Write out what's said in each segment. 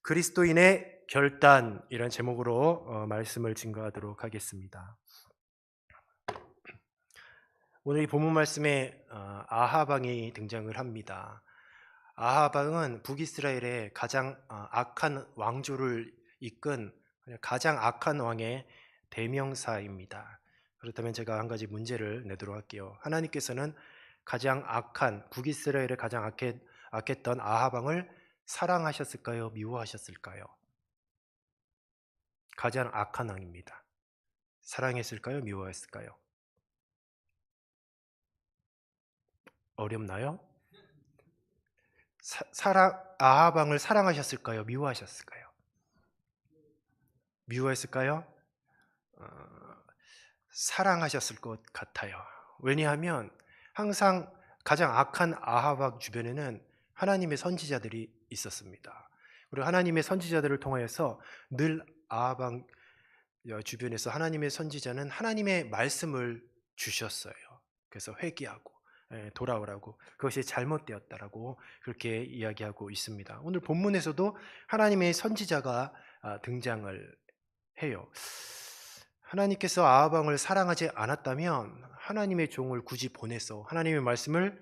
그리스도인의 결단이란 제목으로 말씀을 증거하도록 하겠습니다. 오늘 이 본문 말씀에 아합 왕이 등장을 합니다. 아합 왕은 북이스라엘의 가장 악한 왕조를 이끈 가장 악한 왕의 대명사입니다. 그렇다면 제가 한 가지 문제를 내도록 할게요. 하나님께서는 가장 악한 북이스라엘의 가장 악했던 아합 왕을 사랑하셨을까요? 미워하셨을까요? 가장 악한 왕입니다. 사랑했을까요? 미워했을까요? 어렵나요? 아합 왕을 사랑하셨을까요? 미워하셨을까요? 미워했을까요? 어, 사랑하셨을 것 같아요. 왜냐하면 항상 가장 악한 아합 왕 주변에는 하나님의 선지자들이 있었습니다. 그리고 하나님의 선지자들을 통하여서 늘 아합 왕 주변에서 하나님의 선지자는 하나님의 말씀을 주셨어요. 그래서 회개하고 돌아오라고, 그것이 잘못되었다라고 그렇게 이야기하고 있습니다. 오늘 본문에서도 하나님의 선지자가 등장을 해요. 하나님께서 아합 왕을 사랑하지 않았다면 하나님의 종을 굳이 보내서 하나님의 말씀을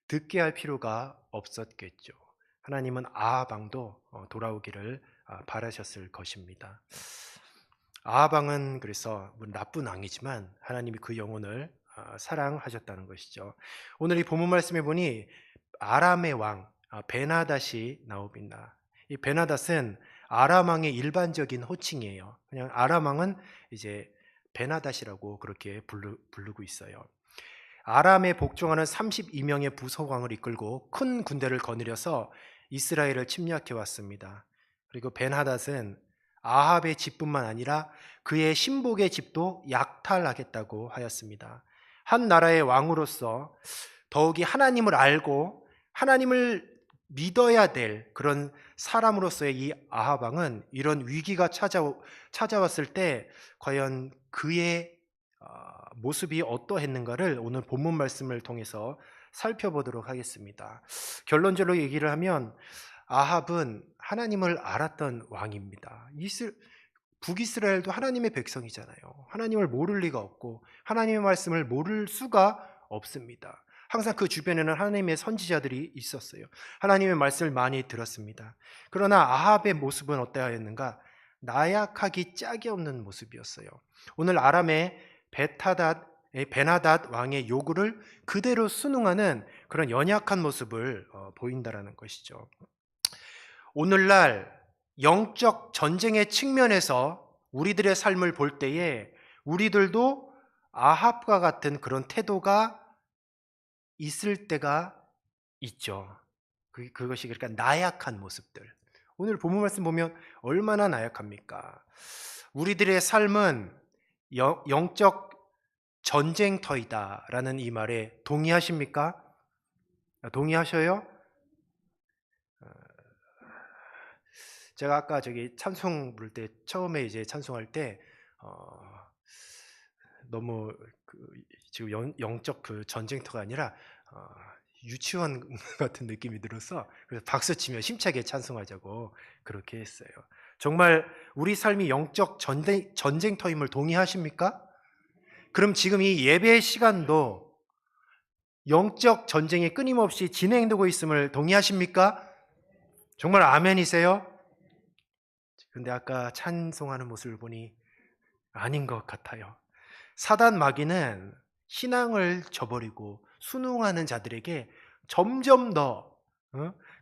듣게 할 필요가 없었겠죠. 하나님은 아합 왕도 돌아오기를 바라셨을 것입니다. 아합 왕은 그래서 나쁜 왕이지만 하나님이 그 영혼을 사랑하셨다는 것이죠. 오늘 이 본문 말씀에 보니 아람의 왕 베나닷이 나옵니다. 이 베나닷은 아람 왕의 일반적인 호칭이에요. 그냥 아람 왕은 이제 베나닷이라고 그렇게 부르고 있어요. 아람에 복종하는 32명의 부속왕을 이끌고 큰 군대를 거느려서 이스라엘을 침략해 왔습니다. 그리고 벤하닷은 아합의 집뿐만 아니라 그의 신복의 집도 약탈하겠다고 하였습니다. 한 나라의 왕으로서 더욱이 하나님을 알고 하나님을 믿어야 될 그런 사람으로서의 이 아합 왕은 이런 위기가 찾아왔을 때 과연 그의 모습이 어떠했는가를 오늘 본문 말씀을 통해서 살펴보도록 하겠습니다. 결론적으로 얘기를 하면 아합은 하나님을 알았던 왕입니다. 북이스라엘도 하나님의 백성이잖아요. 하나님을 모를 리가 없고 하나님의 말씀을 모를 수가 없습니다. 항상 그 주변에는 하나님의 선지자들이 있었어요. 하나님의 말씀을 많이 들었습니다. 그러나 아합의 모습은 어떠했는가? 나약하기 짝이 없는 모습이었어요. 오늘 아람의 베나닷 왕의 요구를 그대로 순응하는 그런 연약한 모습을 보인다라는 것이죠. 오늘날 영적 전쟁의 측면에서 우리들의 삶을 볼 때에 우리들도 아합과 같은 그런 태도가 있을 때가 있죠. 그것이 그러니까 나약한 모습들. 오늘 본문 말씀 보면 얼마나 나약합니까? 우리들의 삶은 영적 전쟁터이다라는 이 말에 동의하십니까? 동의하셔요? 제가 아까 찬송 부를 때 처음에 이제 찬송할 때 너무 지금 영적 그 전쟁터가 아니라 유치원 같은 느낌이 들어서 그래서 박수 치며 힘차게 찬송하자고 그렇게 했어요. 정말 우리 삶이 영적 전쟁터임을 동의하십니까? 그럼 지금 이 예배 시간도 영적 전쟁이 끊임없이 진행되고 있음을 동의하십니까? 정말 아멘이세요? 근데 아까 찬송하는 모습을 보니 아닌 것 같아요. 사단 마귀는 신앙을 저버리고 순응하는 자들에게 점점 더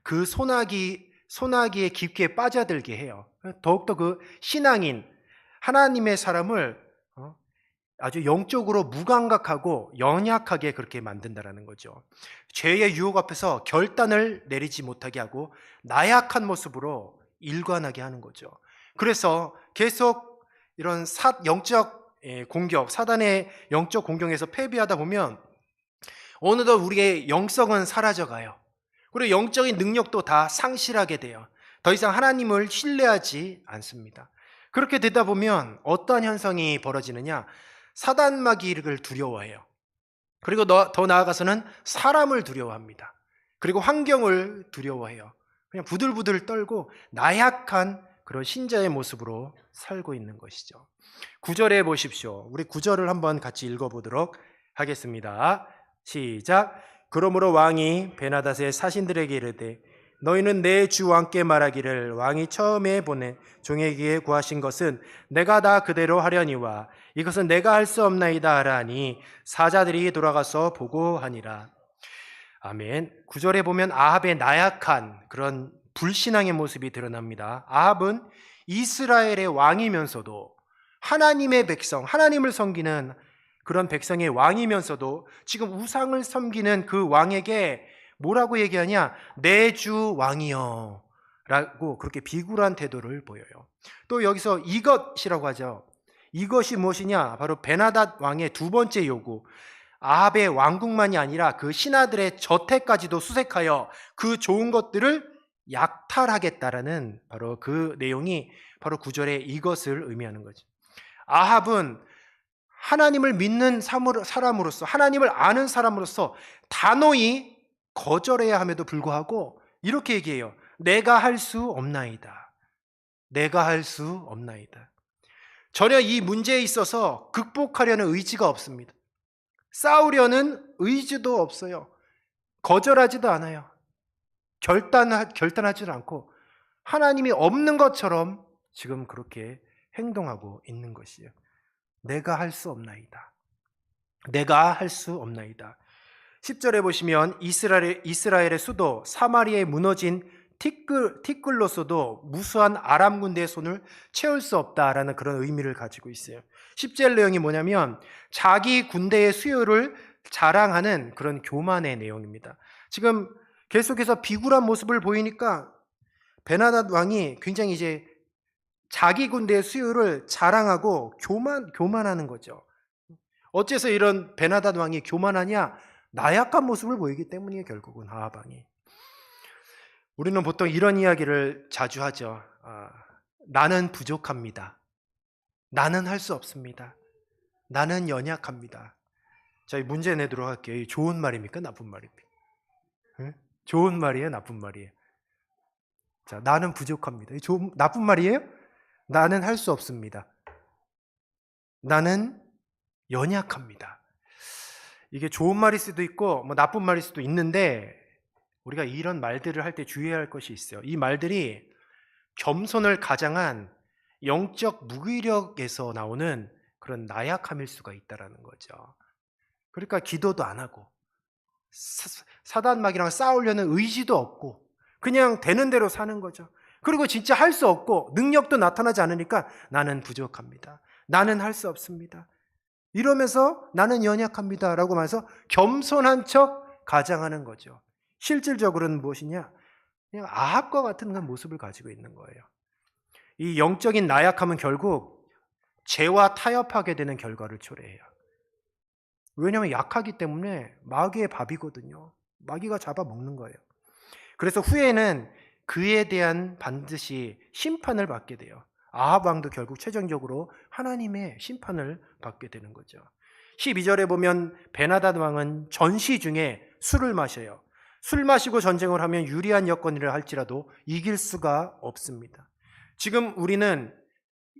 그 소나기에 깊게 빠져들게 해요. 더욱더 그 신앙인 하나님의 사람을 아주 영적으로 무감각하고 연약하게 그렇게 만든다라는 거죠. 죄의 유혹 앞에서 결단을 내리지 못하게 하고 나약한 모습으로 일관하게 하는 거죠. 그래서 계속 이런 영적 공격, 사단의 영적 공격에서 패배하다 보면 어느덧 우리의 영성은 사라져가요. 그리고 영적인 능력도 다 상실하게 돼요. 더 이상 하나님을 신뢰하지 않습니다. 그렇게 되다 보면 어떠한 현상이 벌어지느냐? 사단 마귀를 두려워해요. 그리고 더 나아가서는 사람을 두려워합니다. 그리고 환경을 두려워해요. 그냥 부들부들 떨고 나약한 그런 신자의 모습으로 살고 있는 것이죠. 9절에 보십시오. 우리 9절을 한번 같이 읽어보도록 하겠습니다. 시작. 그러므로 왕이 베나닷의 사신들에게 이르되 너희는 내 주 왕께 말하기를 왕이 처음에 보낸 종에게 구하신 것은 내가 다 그대로 하려니와 이것은 내가 할 수 없나이다 하라니 사자들이 돌아가서 보고하니라. 아멘. 9절에 보면 아합의 나약한 그런 불신앙의 모습이 드러납니다. 아합은 이스라엘의 왕이면서도 하나님의 백성, 하나님을 섬기는 그런 백성의 왕이면서도 지금 우상을 섬기는 그 왕에게 뭐라고 얘기하냐? 내 주 왕이여 라고 그렇게 비굴한 태도를 보여요. 또 여기서 이것이라고 하죠. 이것이 무엇이냐? 바로 베나닷 왕의 두 번째 요구. 아합의 왕국만이 아니라 그 신하들의 저택까지도 수색하여 그 좋은 것들을 약탈하겠다라는 바로 그 내용이 바로 9절에 이것을 의미하는 거죠. 아합은 하나님을 믿는 사람으로서, 하나님을 아는 사람으로서 단호히 거절해야 함에도 불구하고 이렇게 얘기해요. 내가 할 수 없나이다. 내가 할 수 없나이다. 전혀 이 문제에 있어서 극복하려는 의지가 없습니다. 싸우려는 의지도 없어요. 거절하지도 않아요. 결단하지도 않고 하나님이 없는 것처럼 지금 그렇게 행동하고 있는 것이에요. 내가 할 수 없나이다. 내가 할 수 없나이다. 10절에 보시면 이스라엘의 수도 사마리아에 무너진 티끌로서도 무수한 아람 군대의 손을 채울 수 없다라는 그런 의미를 가지고 있어요. 10절 내용이 뭐냐면 자기 군대의 수요를 자랑하는 그런 교만의 내용입니다. 지금 계속해서 비굴한 모습을 보이니까 베나닷 왕이 굉장히 이제 자기 군대의 수요를 자랑하고 교만하는 거죠. 어째서 이런 베나닷 왕이 교만하냐? 나약한 모습을 보이기 때문이에요. 결국은 아합 왕이. 우리는 보통 이런 이야기를 자주 하죠. 나는 부족합니다. 나는 할 수 없습니다. 나는 연약합니다. 자, 문제 내도록 할게요. 좋은 말입니까? 나쁜 말입니까? 응? 좋은 말이에요? 나쁜 말이에요? 자, 나는 부족합니다. 나쁜 말이에요? 나는 할 수 없습니다. 나는 연약합니다. 이게 좋은 말일 수도 있고 나쁜 말일 수도 있는데 우리가 이런 말들을 할 때 주의해야 할 것이 있어요. 이 말들이 겸손을 가장한 영적 무기력에서 나오는 그런 나약함일 수가 있다는 거죠. 그러니까 기도도 안 하고 사단마귀랑 싸우려는 의지도 없고 그냥 되는 대로 사는 거죠. 그리고 진짜 할 수 없고 능력도 나타나지 않으니까 나는 부족합니다. 나는 할 수 없습니다. 이러면서 나는 연약합니다 라고 말해서 겸손한 척 가장하는 거죠. 실질적으로는 무엇이냐? 그냥 아합과 같은 그런 모습을 가지고 있는 거예요. 이 영적인 나약함은 결국 죄와 타협하게 되는 결과를 초래해요. 왜냐하면 약하기 때문에 마귀의 밥이거든요. 마귀가 잡아먹는 거예요. 그래서 후에는 그에 대한 반드시 심판을 받게 돼요. 아합 왕도 결국 최종적으로 하나님의 심판을 받게 되는 거죠. 12절에 보면 베나닷 왕은 전시 중에 술을 마셔요. 술 마시고 전쟁을 하면 유리한 여건이라 할지라도 이길 수가 없습니다. 지금 우리는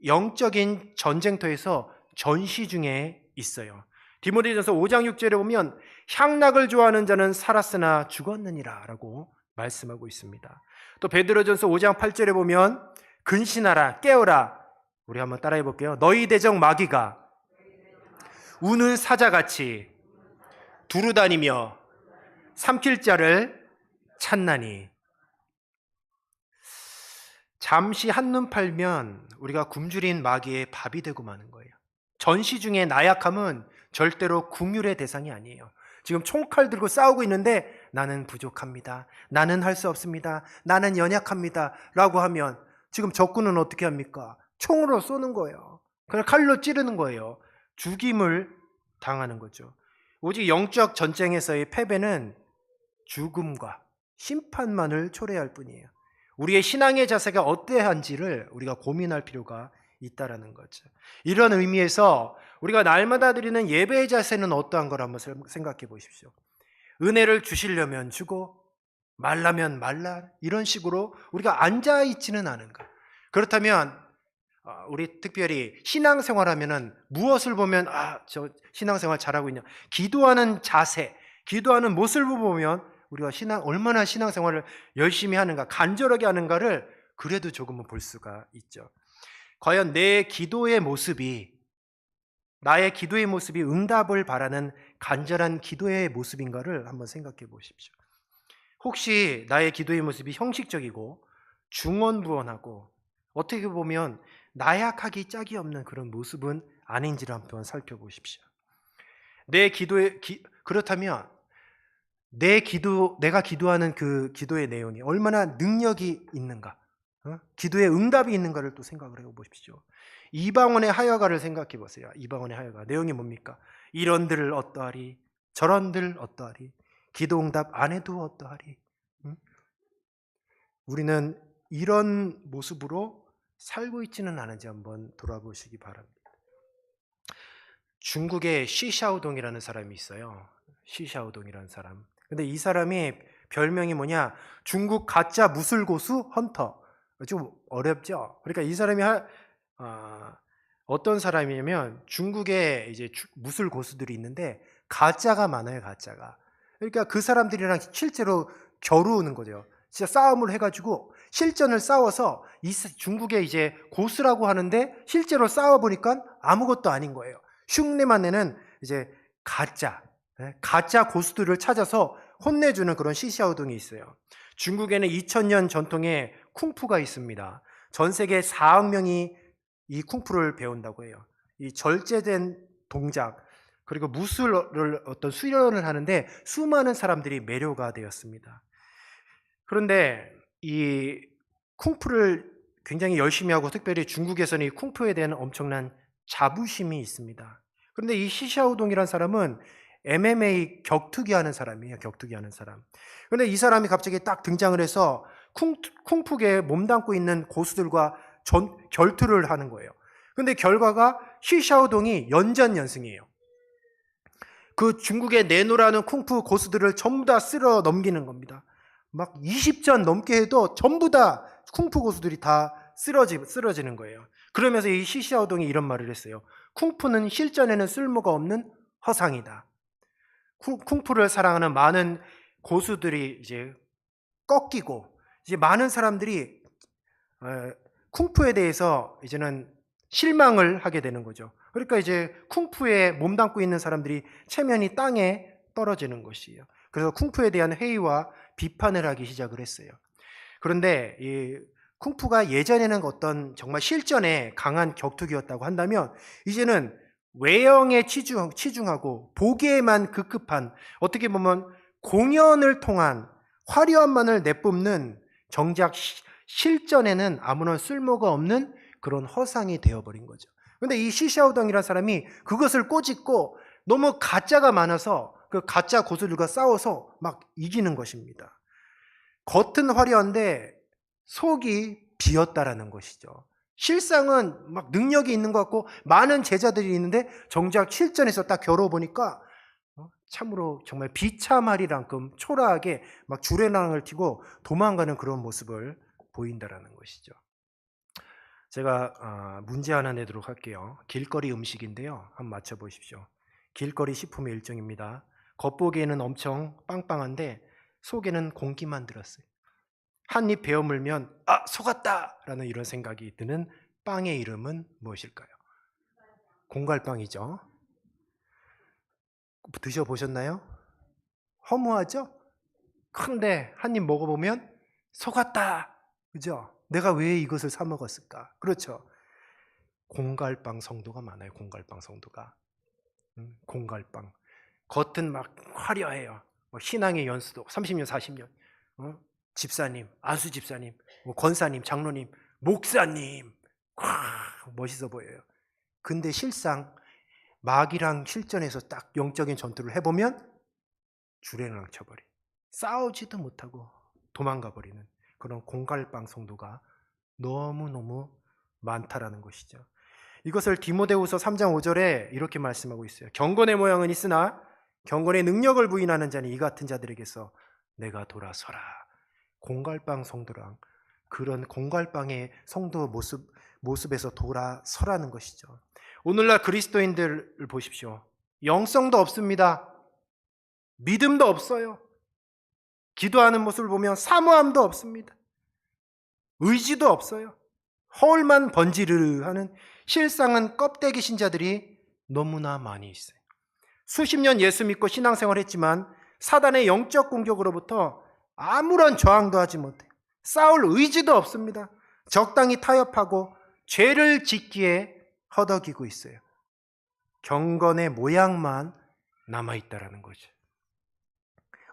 영적인 전쟁터에서 전시 중에 있어요. 디모데전서 5장 6절에 보면 향락을 좋아하는 자는 살았으나 죽었느니라 라고 말씀하고 있습니다. 또 베드로전서 5장 8절에 보면 근신하라 깨어라. 우리 한번 따라해 볼게요. 너희 대적 마귀가 우는 사자같이 두루다니며 삼킬 자를 찾나니. 잠시 한눈 팔면 우리가 굶주린 마귀의 밥이 되고 마는 거예요. 전시 중에 나약함은 절대로 긍휼의 대상이 아니에요. 지금 총칼 들고 싸우고 있는데 나는 부족합니다. 나는 할 수 없습니다. 나는 연약합니다. 라고 하면 지금 적군은 어떻게 합니까? 총으로 쏘는 거예요. 그냥 칼로 찌르는 거예요. 죽임을 당하는 거죠. 오직 영적 전쟁에서의 패배는 죽음과 심판만을 초래할 뿐이에요. 우리의 신앙의 자세가 어떠한지를 우리가 고민할 필요가 있다라는 거죠. 이런 의미에서 우리가 날마다 드리는 예배의 자세는 어떠한 걸 한번 생각해 보십시오. 은혜를 주시려면 주고 말라면 말라 이런 식으로 우리가 앉아 있지는 않은가? 그렇다면 우리 특별히 신앙생활하면은 무엇을 보면 저 신앙생활 잘하고 있냐? 기도하는 자세, 기도하는 모습을 보면 우리가 얼마나 신앙생활을 열심히 하는가, 간절하게 하는가를 그래도 조금은 볼 수가 있죠. 과연 나의 기도의 모습이 응답을 바라는 간절한 기도의 모습인가를 한번 생각해 보십시오. 혹시 나의 기도의 모습이 형식적이고 중언부언하고 어떻게 보면 나약하기 짝이 없는 그런 모습은 아닌지를 한번 살펴보십시오. 그렇다면 내가 기도하는 그 기도의 내용이 얼마나 능력이 있는가, 기도의 응답이 있는가를 또 생각을 해보십시오. 이방원의 하여가를 생각해 보세요. 이방원의 하여가 내용이 뭡니까? 이런들 어떠하리, 저런들 어떠하리, 기도 응답 안 해도 어떠하리. 우리는 이런 모습으로 살고 있지는 않은지 한번 돌아보시기 바랍니다. 중국에 시샤오동이라는 사람이 있어요. 시샤오동이라는 사람. 근데 이 사람이 별명이 뭐냐? 중국 가짜 무술고수 헌터. 좀 어렵죠? 그러니까 이 사람이 어떤 사람이냐면 중국에 이제 무술 고수들이 있는데 가짜가 많아요, 가짜가. 그러니까 그 사람들이랑 실제로 겨루는 거죠. 진짜 싸움을 해가지고 실전을 싸워서 중국에 이제 고수라고 하는데 실제로 싸워보니까 아무것도 아닌 거예요. 흉내만 내는 이제 가짜 고수들을 찾아서 혼내주는 그런 시샤오동이 있어요. 중국에는 2000년 전통의 쿵푸가 있습니다. 전 세계 4억 명이 이 쿵푸를 배운다고 해요. 이 절제된 동작 그리고 무술을 어떤 수련을 하는데 수많은 사람들이 매료가 되었습니다. 그런데 이 쿵푸를 굉장히 열심히 하고 특별히 중국에서는 이 쿵푸에 대한 엄청난 자부심이 있습니다. 그런데 이 시샤오동이라는 사람은 MMA 격투기 하는 사람이에요. 격투기 하는 사람. 그런데 이 사람이 갑자기 딱 등장을 해서 쿵푸계에 몸담고 있는 고수들과 결투를 하는 거예요. 그런데 결과가 시샤오동이 연전연승이에요. 그 중국에 내놓으라는 쿵푸 고수들을 전부 다 쓸어 넘기는 겁니다. 막 20전 넘게 해도 전부 다 쿵푸 고수들이 다 쓰러지는 거예요. 그러면서 이 시샤오동이 이런 말을 했어요. 쿵푸는 실전에는 쓸모가 없는 허상이다. 쿵푸를 사랑하는 많은 고수들이 이제 꺾이고 이제 많은 사람들이 쿵푸에 대해서 이제는 실망을 하게 되는 거죠. 그러니까 이제 쿵푸에 몸담고 있는 사람들이 체면이 땅에 떨어지는 것이에요. 그래서 쿵푸에 대한 회의와 비판을 하기 시작을 했어요. 그런데 이 쿵푸가 예전에는 어떤 정말 실전에 강한 격투기였다고 한다면 이제는 외형에 치중하고 보기에만 급급한 어떻게 보면 공연을 통한 화려함만을 내뿜는 정작 실전에는 아무런 쓸모가 없는 그런 허상이 되어버린 거죠. 그런데 이 시샤오동이라는 사람이 그것을 꼬집고 너무 가짜가 많아서 그 가짜 고수들과 싸워서 막 이기는 것입니다. 겉은 화려한데 속이 비었다라는 것이죠. 실상은 막 능력이 있는 것 같고 많은 제자들이 있는데 정작 실전에서 딱 겨뤄보니까 참으로 정말 비참하리만큼 초라하게 막 주례랑을 튀고 도망가는 그런 모습을 보인다라는 것이죠. 제가 문제 하나 내도록 할게요. 길거리 음식인데요. 한번 맞춰보십시오. 길거리 식품의 일종입니다. 겉보기에는 엄청 빵빵한데 속에는 공기만 들었어요. 한 입 베어 물면 속았다! 라는 이런 생각이 드는 빵의 이름은 무엇일까요? 공갈빵이죠. 드셔보셨나요? 허무하죠? 근데 한 입 먹어보면 속았다! 그죠? 내가 왜 이것을 사 먹었을까? 그렇죠? 공갈빵 성도가 많아요. 공갈빵 성도가. 공갈빵. 겉은 막 화려해요. 신앙의 연수도 30년, 40년. 집사님, 안수 집사님, 권사님, 장로님, 목사님. 멋있어 보여요. 근데 실상 마귀랑 실전에서 딱 영적인 전투를 해보면 주랭랑 쳐버리. 싸우지도 못하고 도망가 버리는 그런 공갈빵 성도가 너무너무 많다라는 것이죠. 이것을 디모데후서 3장 5절에 이렇게 말씀하고 있어요. 경건의 모양은 있으나 경건의 능력을 부인하는 자는 이 같은 자들에게서 내가 돌아서라. 공갈빵 성도랑 그런 공갈빵의 성도 모습에서 돌아서라는 것이죠. 오늘날 그리스도인들을 보십시오. 영성도 없습니다. 믿음도 없어요. 기도하는 모습을 보면 사모함도 없습니다. 의지도 없어요. 허울만 번지르르하는 실상은 껍데기 신자들이 너무나 많이 있어요. 수십 년 예수 믿고 신앙생활했지만 사단의 영적 공격으로부터 아무런 저항도 하지 못해요. 싸울 의지도 없습니다. 적당히 타협하고 죄를 짓기에 허덕이고 있어요. 경건의 모양만 남아있다라는 거죠.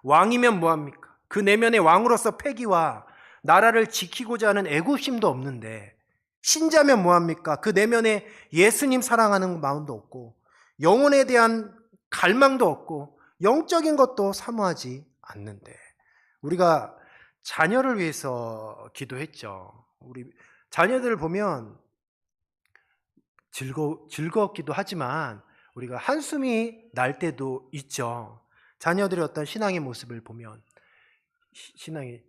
왕이면 뭐합니까? 그 내면의 왕으로서 패기와 나라를 지키고자 하는 애국심도 없는데, 신자면 뭐합니까? 그 내면에 예수님 사랑하는 마음도 없고 영혼에 대한 갈망도 없고 영적인 것도 사모하지 않는데, 우리가 자녀를 위해서 기도했죠. 우리 자녀들을 보면 즐겁기도 하지만 우리가 한숨이 날 때도 있죠. 자녀들의 어떤 신앙의 모습을 보면 신앙이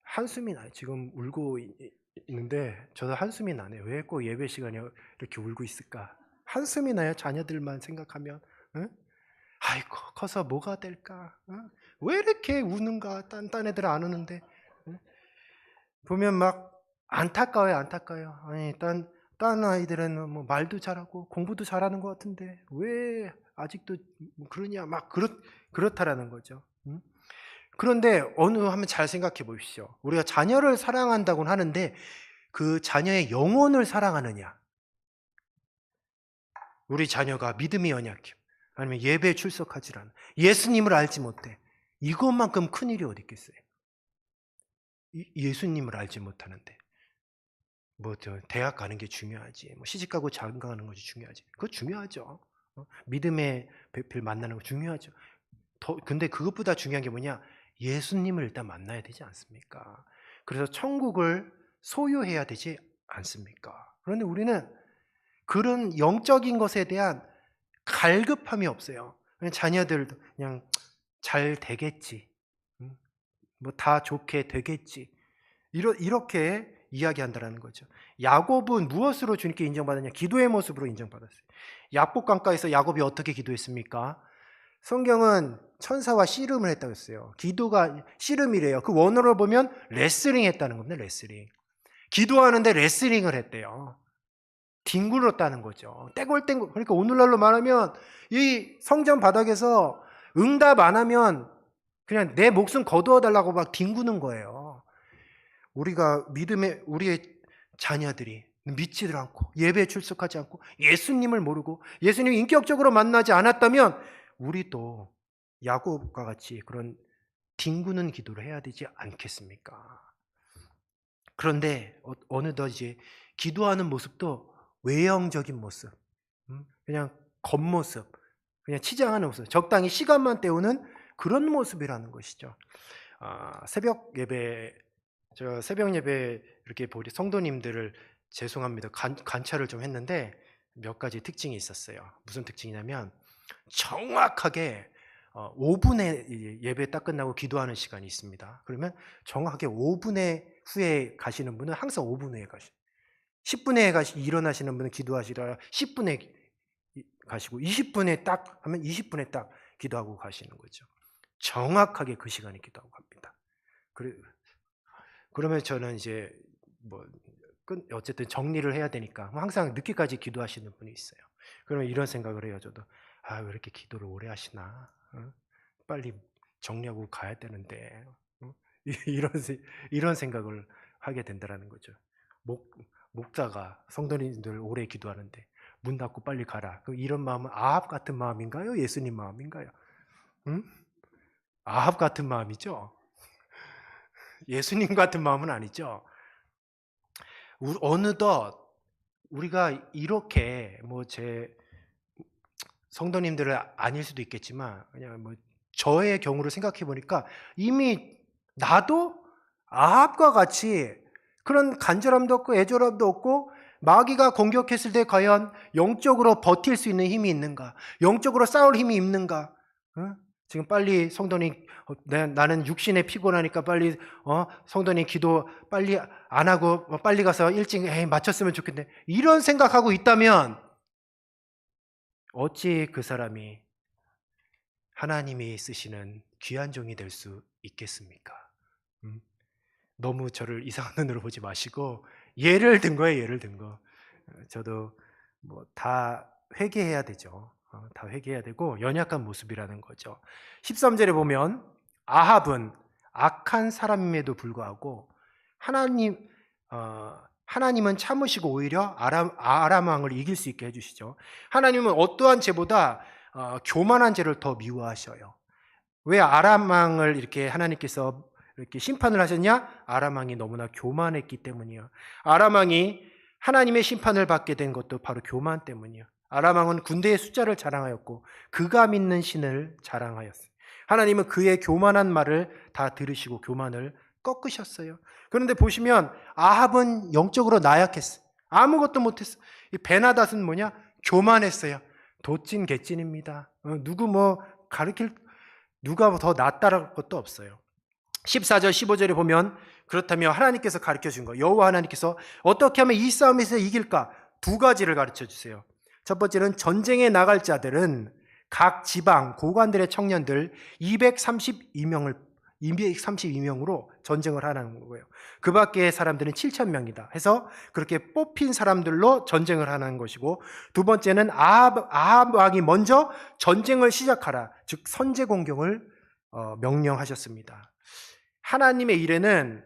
한숨이 나요. 지금 울고 있는데 저도 한숨이 나네요. 왜 꼭 예배 시간에 이렇게 울고 있을까? 한숨이 나요. 자녀들만 생각하면. 응? 아이고 커서 뭐가 될까? 응? 왜 이렇게 우는가? 딴 애들 안 우는데. 응? 보면 막 안타까워요. 아니 딴 아이들은 뭐 말도 잘하고 공부도 잘하는 것 같은데 왜 아직도 그러냐? 막 그렇다라는 거죠. 응? 그런데 한번 잘 생각해 보십시오. 우리가 자녀를 사랑한다고는 하는데 그 자녀의 영혼을 사랑하느냐? 우리 자녀가 믿음이 연약해, 아니면 예배에 출석하지 않아, 예수님을 알지 못해. 이것만큼 큰일이 어디 있겠어요? 예수님을 알지 못하는데 뭐 대학 가는 게 중요하지, 뭐 시집가고 장가가는 것이 중요하지. 그거 중요하죠. 믿음의 배필 만나는 거 중요하죠. 근데 그것보다 중요한 게 뭐냐? 예수님을 일단 만나야 되지 않습니까? 그래서 천국을 소유해야 되지 않습니까? 그런데 우리는 그런 영적인 것에 대한 갈급함이 없어요. 그냥 자녀들도 그냥 잘 되겠지, 뭐 다 좋게 되겠지, 이렇게 이야기한다라는 거죠. 야곱은 무엇으로 주님께 인정받았냐? 기도의 모습으로 인정받았어요. 야복 강가에서 야곱이 어떻게 기도했습니까? 성경은 천사와 씨름을 했다고 했어요. 기도가 씨름이래요. 그 원어로 보면 레슬링 했다는 겁니다. 레슬링. 기도하는데 레슬링을 했대요. 뒹굴었다는 거죠. 떼굴떼굴. 그러니까 오늘날로 말하면 이 성전 바닥에서 응답 안 하면 그냥 내 목숨 거두어 달라고 막 뒹구는 거예요. 우리의 자녀들이 믿지를 않고 예배에 출석하지 않고 예수님을 모르고 예수님을 인격적으로 만나지 않았다면 우리도 야곱과 같이 그런 뒹구는 기도를 해야 되지 않겠습니까? 그런데 어느덧 이제 기도하는 모습도 외형적인 모습, 그냥 겉모습, 그냥 치장하는 모습, 적당히 시간만 때우는 그런 모습이라는 것이죠. 새벽 예배 이렇게 보리 성도님들을 죄송합니다. 관찰을 좀 했는데 몇 가지 특징이 있었어요. 무슨 특징이냐면 정확하게 5분에 예배 딱 끝나고 기도하는 시간이 있습니다. 그러면 정확하게 5분의 후에 가시는 분은 항상 5분 후에 가시고, 10분에 일어나시는 분은 기도하시라 10분에 가시고, 20분에 딱 하면 20분에 딱 기도하고 가시는 거죠. 정확하게 그 시간에 기도하고 갑니다. 그러면 저는 이제 어쨌든 정리를 해야 되니까 항상 늦게까지 기도하시는 분이 있어요. 그러면 이런 생각을 해요. 저도 왜 이렇게 기도를 오래 하시나? 빨리 정리하고 가야 되는데, 이런 생각을 하게 된다라는 거죠. 목자가 성도님들 오래 기도하는데 문 닫고 빨리 가라. 그럼 이런 마음은 아합 같은 마음인가요? 예수님 마음인가요? 아합 같은 마음이죠. 예수님 같은 마음은 아니죠. 어느덧 우리가 이렇게 제 성도님들은 아닐 수도 있겠지만 그냥 저의 경우를 생각해 보니까 이미 나도 아합과 같이 그런 간절함도 없고 애절함도 없고, 마귀가 공격했을 때 과연 영적으로 버틸 수 있는 힘이 있는가, 영적으로 싸울 힘이 있는가, 지금 빨리 성도님, 나는 육신에 피곤하니까 빨리 성도님 기도 빨리 안 하고 빨리 가서 일찍 마쳤으면 좋겠네. 이런 생각하고 있다면 어찌 그 사람이 하나님이 쓰시는 귀한 종이 될 수 있겠습니까? 너무 저를 이상한 눈으로 보지 마시고 예를 든 거예요. 예를 든 거. 저도 뭐 다 회개해야 되죠. 다 회개해야 되고 연약한 모습이라는 거죠. 13절에 보면 아합은 악한 사람임에도 불구하고 하나님은 참으시고 오히려 아람 왕을 이길 수 있게 해주시죠. 하나님은 어떠한 죄보다 교만한 죄를 더 미워하셔요. 왜 아람 왕을 이렇게 하나님께서 이렇게 심판을 하셨냐? 아람 왕이 너무나 교만했기 때문이요. 아람 왕이 하나님의 심판을 받게 된 것도 바로 교만 때문이요. 아람 왕은 군대의 숫자를 자랑하였고 그가 믿는 신을 자랑하였어요. 하나님은 그의 교만한 말을 다 들으시고 교만을 꺾으셨어요. 그런데 보시면 아합은 영적으로 나약했어요. 아무것도 못했어요. 이 베나닷은 뭐냐? 교만했어요. 도찐 개찐입니다. 누가 더 낫다라는 것도 없어요. 14절 15절에 보면 그렇다면 하나님께서 가르쳐 준 거, 여호와 하나님께서 어떻게 하면 이 싸움에서 이길까? 두 가지를 가르쳐 주세요. 첫 번째는 전쟁에 나갈 자들은 각 지방 고관들의 청년들 232명으로 전쟁을 하는 거예요. 그 밖의 사람들은 7,000명이다 해서 그렇게 뽑힌 사람들로 전쟁을 하는 것이고, 두 번째는 아합 왕이 먼저 전쟁을 시작하라, 즉 선제 공격을 명령하셨습니다. 하나님의 일에는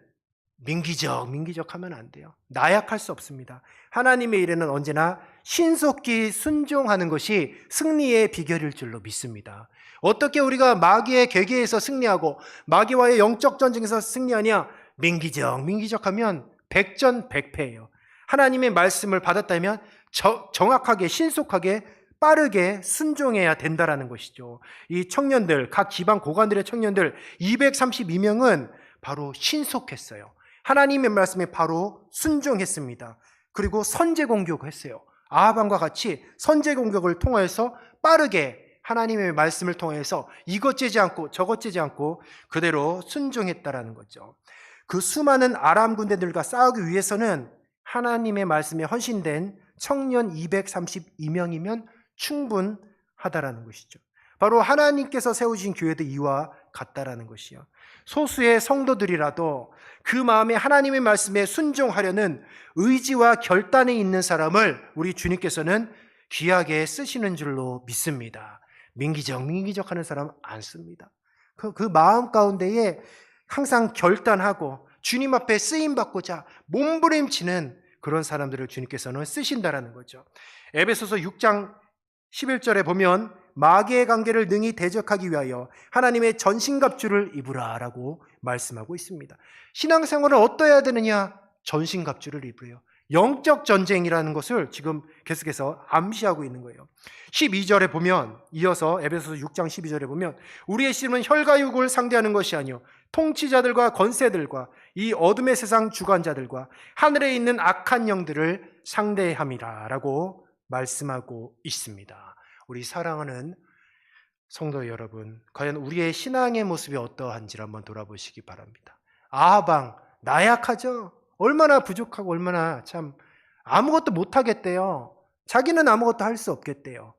민기적하면 안 돼요. 나약할 수 없습니다. 하나님의 일에는 언제나 신속히 순종하는 것이 승리의 비결일 줄로 믿습니다. 어떻게 우리가 마귀의 계계에서 승리하고 마귀와의 영적 전쟁에서 승리하냐? 민기적하면 백전백패예요. 하나님의 말씀을 받았다면 정확하게, 신속하게, 빠르게 순종해야 된다라는 것이죠. 이 청년들, 각 지방 고관들의 청년들 232명은 바로 신속했어요. 하나님의 말씀에 바로 순종했습니다. 그리고 선제 공격을 했어요. 아합 왕과 같이 선제 공격을 통해서 빠르게 하나님의 말씀을 통해서 이것 째지 않고 저것 째지 않고 그대로 순종했다라는 거죠. 그 수많은 아람 군대들과 싸우기 위해서는 하나님의 말씀에 헌신된 청년 232명이면 충분하다라는 것이죠. 바로 하나님께서 세우신 교회도 이와 같다라는 것이요. 소수의 성도들이라도 그 마음에 하나님의 말씀에 순종하려는 의지와 결단이 있는 사람을 우리 주님께서는 귀하게 쓰시는 줄로 믿습니다. 민기적하는 사람 안 씁니다. 그 마음 가운데에 항상 결단하고 주님 앞에 쓰임받고자 몸부림치는 그런 사람들을 주님께서는 쓰신다라는 거죠. 에베소서 6장 11절에 보면 마귀의 관계를 능히 대적하기 위하여 하나님의 전신갑주를 입으라라고 말씀하고 있습니다. 신앙생활은 어떠해야 되느냐? 전신갑주를 입으래요. 영적 전쟁이라는 것을 지금 계속해서 암시하고 있는 거예요. 12절에 보면, 이어서 에베소서 6장 12절에 보면 우리의 씨름은 혈과 육을 상대하는 것이 아니요 통치자들과 권세들과 이 어둠의 세상 주관자들과 하늘에 있는 악한 영들을 상대함이라 라고 말씀하고 있습니다. 우리 사랑하는 성도 여러분, 과연 우리의 신앙의 모습이 어떠한지를 한번 돌아보시기 바랍니다. 아합 왕 나약하죠? 얼마나 부족하고 얼마나 참 아무것도 못하겠대요. 자기는 아무것도 할 수 없겠대요.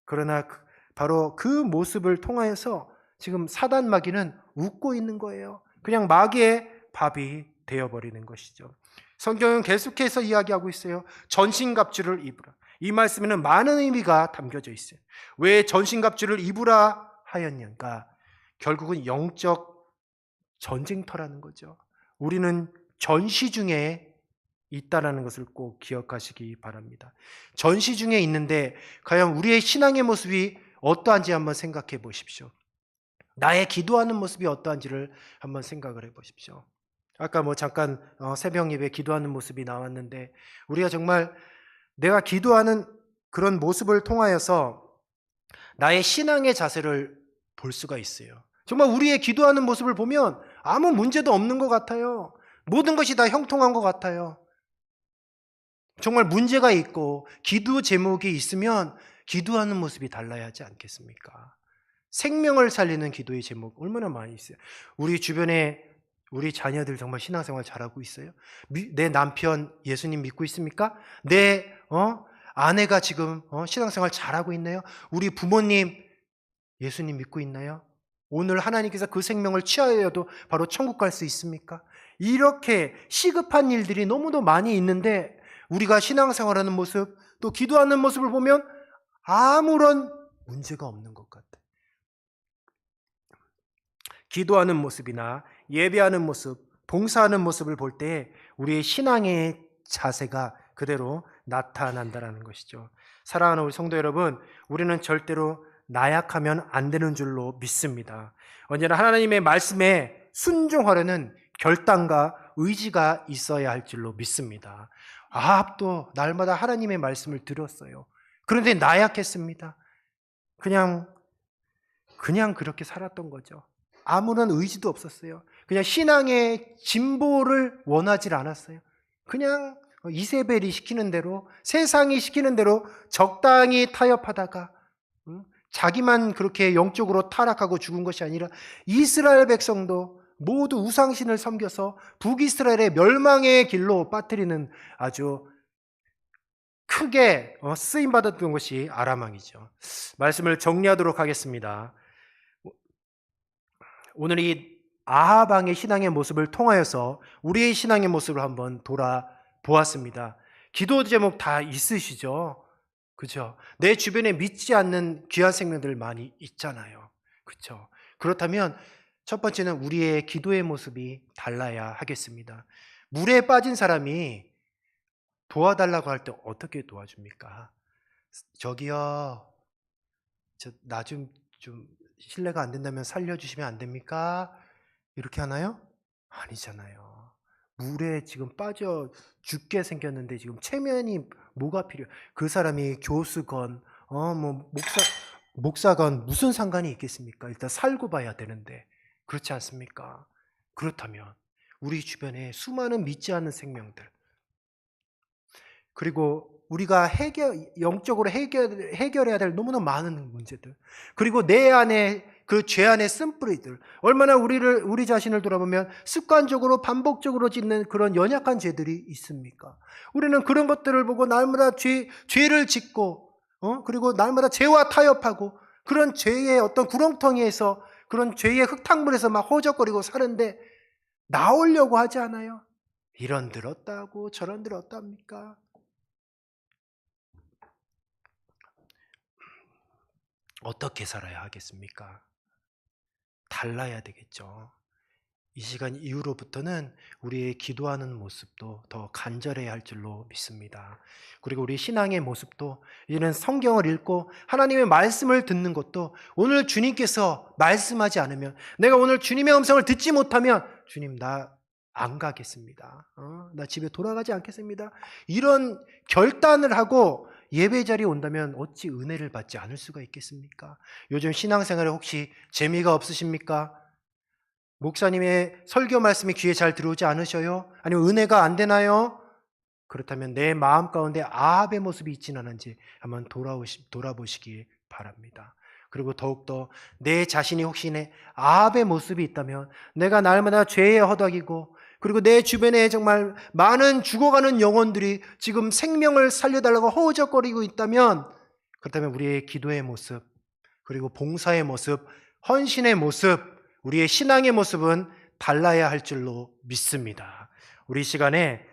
그러나 바로 그 모습을 통하여서 지금 사단 마귀는 웃고 있는 거예요. 그냥 마귀의 밥이 되어버리는 것이죠. 성경은 계속해서 이야기하고 있어요. 전신갑주를 입으라. 이 말씀에는 많은 의미가 담겨져 있어요. 왜 전신갑주를 입으라 하였는가? 결국은 영적 전쟁터라는 거죠. 우리는 전시 중에 있다라는 것을 꼭 기억하시기 바랍니다. 전시 중에 있는데 과연 우리의 신앙의 모습이 어떠한지 한번 생각해 보십시오. 나의 기도하는 모습이 어떠한지를 한번 생각을 해 보십시오. 아까 잠깐 새벽 예배 기도하는 모습이 나왔는데 우리가 정말 내가 기도하는 그런 모습을 통하여서 나의 신앙의 자세를 볼 수가 있어요. 정말 우리의 기도하는 모습을 보면 아무 문제도 없는 것 같아요. 모든 것이 다 형통한 것 같아요. 정말 문제가 있고 기도 제목이 있으면 기도하는 모습이 달라야 하지 않겠습니까? 생명을 살리는 기도의 제목 얼마나 많이 있어요. 우리 주변에 우리 자녀들 정말 신앙생활 잘하고 있어요? 내 남편 예수님 믿고 있습니까? 내 아내가 지금 신앙생활 잘하고 있나요? 우리 부모님 예수님 믿고 있나요? 오늘 하나님께서 그 생명을 취하여도 바로 천국 갈 수 있습니까? 이렇게 시급한 일들이 너무도 많이 있는데 우리가 신앙생활하는 모습 또 기도하는 모습을 보면 아무런 문제가 없는 것 같아요. 기도하는 모습이나 예배하는 모습, 봉사하는 모습을 볼 때 우리의 신앙의 자세가 그대로 나타난다는 것이죠. 사랑하는 우리 성도 여러분, 우리는 절대로 나약하면 안 되는 줄로 믿습니다. 언제나 하나님의 말씀에 순종하려는 결단과 의지가 있어야 할 줄로 믿습니다. 아합도 날마다 하나님의 말씀을 들었어요. 그런데 나약했습니다. 그냥 그렇게 살았던 거죠. 아무런 의지도 없었어요. 그냥 신앙의 진보를 원하지 않았어요. 그냥 이세벨이 시키는 대로, 세상이 시키는 대로 적당히 타협하다가 자기만 그렇게 영적으로 타락하고 죽은 것이 아니라 이스라엘 백성도 모두 우상신을 섬겨서 북이스라엘의 멸망의 길로 빠뜨리는 아주 크게 쓰임받았던 것이 아람 왕이죠. 말씀을 정리하도록 하겠습니다. 오늘 이 아합 왕의 신앙의 모습을 통하여서 우리의 신앙의 모습을 한번 돌아보았습니다. 기도 제목 다 있으시죠? 그렇죠? 내 주변에 믿지 않는 귀한 생명들 많이 있잖아요. 그렇죠? 그렇다면 첫 번째는 우리의 기도의 모습이 달라야 하겠습니다. 물에 빠진 사람이 도와달라고 할 때 어떻게 도와줍니까? 저기요, 나 좀 실례가 안 된다면 살려주시면 안 됩니까? 이렇게 하나요? 아니잖아요. 물에 지금 빠져 죽게 생겼는데 지금 체면이 뭐가 필요해요? 그 사람이 교수건 목사건 무슨 상관이 있겠습니까? 일단 살고 봐야 되는데 그렇지 않습니까? 그렇다면 우리 주변에 수많은 믿지 않는 생명들, 그리고 우리가 영적으로 해결해야 될 너무나 많은 문제들, 그리고 내 안에 그 죄 안의 쓴뿌리들, 얼마나 우리 자신을 돌아보면 습관적으로 반복적으로 짓는 그런 연약한 죄들이 있습니까? 우리는 그런 것들을 보고 날마다 죄를 짓고 그리고 날마다 죄와 타협하고 그런 죄의 어떤 구렁텅이에서, 그런 죄의 흙탕물에서 막 허적거리고 사는데 나오려고 하지 않아요? 이런 들었다고 저런 들었답니까? 어떻게 살아야 하겠습니까? 달라야 되겠죠. 이 시간 이후로부터는 우리의 기도하는 모습도 더 간절해야 할 줄로 믿습니다. 그리고 우리 신앙의 모습도 이제는 성경을 읽고 하나님의 말씀을 듣는 것도, 오늘 주님께서 말씀하지 않으면, 내가 오늘 주님의 음성을 듣지 못하면 주님 나 안 가겠습니다. 나 집에 돌아가지 않겠습니다. 이런 결단을 하고 예배 자리에 온다면 어찌 은혜를 받지 않을 수가 있겠습니까? 요즘 신앙생활에 혹시 재미가 없으십니까? 목사님의 설교 말씀이 귀에 잘 들어오지 않으셔요? 아니면 은혜가 안 되나요? 그렇다면 내 마음 가운데 아합의 모습이 있지는 않은지 한번 돌아보시기 바랍니다. 그리고 더욱더 내 자신이 혹시 아합의 모습이 있다면, 내가 날마다 죄에 허덕이고 그리고 내 주변에 정말 많은 죽어가는 영혼들이 지금 생명을 살려달라고 허우적거리고 있다면, 그렇다면 우리의 기도의 모습, 그리고 봉사의 모습, 헌신의 모습, 우리의 신앙의 모습은 달라야 할 줄로 믿습니다. 우리 시간에